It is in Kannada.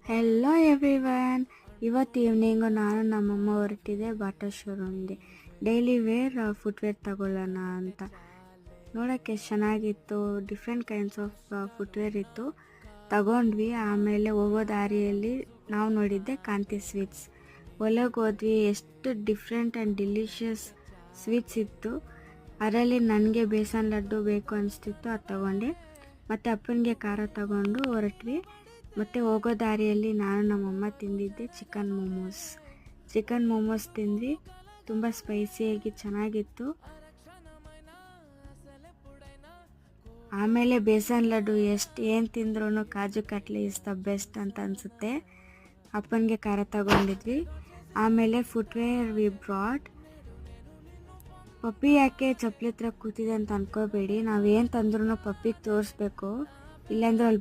Hello everyone. ಇವತ್ತು ಈವ್ನಿಂಗು ನಾನು ನಮ್ಮಮ್ಮ ಹೊರಟಿದ್ದೆ ಬಾಟಾ ಶೋರೂಮ್ಗೆ ಡೈಲಿ ವೇರ್ ಫುಟ್ವೇರ್ ತಗೊಳ್ಳೋಣ ಅಂತ. ನೋಡೋಕ್ಕೆ ಚೆನ್ನಾಗಿತ್ತು, ಡಿಫ್ರೆಂಟ್ ಕೈಂಡ್ಸ್ ಆಫ್ ಫುಟ್ವೇರ್ ಇತ್ತು. ತಗೊಂಡ್ವಿ. ಆಮೇಲೆ ಹೋಗೋ ದಾರಿಯಲ್ಲಿ ನಾವು ನೋಡಿದ್ದೆ ಕಾಂತಿ ಸ್ವೀಟ್ಸ್. ಒಳಗೆ ಹೋದ್ವಿ. ಎಷ್ಟು ಡಿಫ್ರೆಂಟ್ ಆ್ಯಂಡ್ ಡಿಲಿಷಿಯಸ್ ಸ್ವೀಟ್ಸ್ ಇತ್ತು. ಅದರಲ್ಲಿ ನನಗೆ ಬೇಸನ್ ಲಡ್ಡು ಬೇಕು ಅನಿಸ್ತಿತ್ತು, ಅದು ತಗೊಂಡೆ. ಮತ್ತು ಅಪ್ಪನಿಗೆ ಖಾರ ತಗೊಂಡು ಹೊರಟ್ವಿ. ಮತ್ತು ಹೋಗೋ ದಾರಿಯಲ್ಲಿ ನಾನು ನಮ್ಮಮ್ಮ ತಿಂದಿದ್ದೆ ಚಿಕನ್ ಮೋಮೋಸ್ ತಿಂದ್ವಿ. ತುಂಬ ಸ್ಪೈಸಿಯಾಗಿ ಚೆನ್ನಾಗಿತ್ತು. ಆಮೇಲೆ ಬೇಸನ್ ಲಡ್ಡು ಏನು ತಿಂದ್ರೂ kaju katli is the best ಅಂತ ಅನಿಸುತ್ತೆ. ಅಪ್ಪನಿಗೆ ಖಾರ ತಗೊಂಡಿದ್ವಿ. ಆಮೇಲೆ ಫುಟ್ವೇರ್ ವಿ ಬ್ರಾಡ್. ಪಪ್ಪಿ ಯಾಕೆ ಚಪ್ಪಲಿ ಹತ್ರ ಕೂತಿದೆ ಅಂತ ಅನ್ಕೋಬೇಡಿ. ನಾವೇನು ತಂದ್ರೂ ಪಪ್ಪಿಗೆ ತೋರಿಸ್ಬೇಕು, ಇಲ್ಲಾಂದ್ರೆ ಅಲ್ಲಿ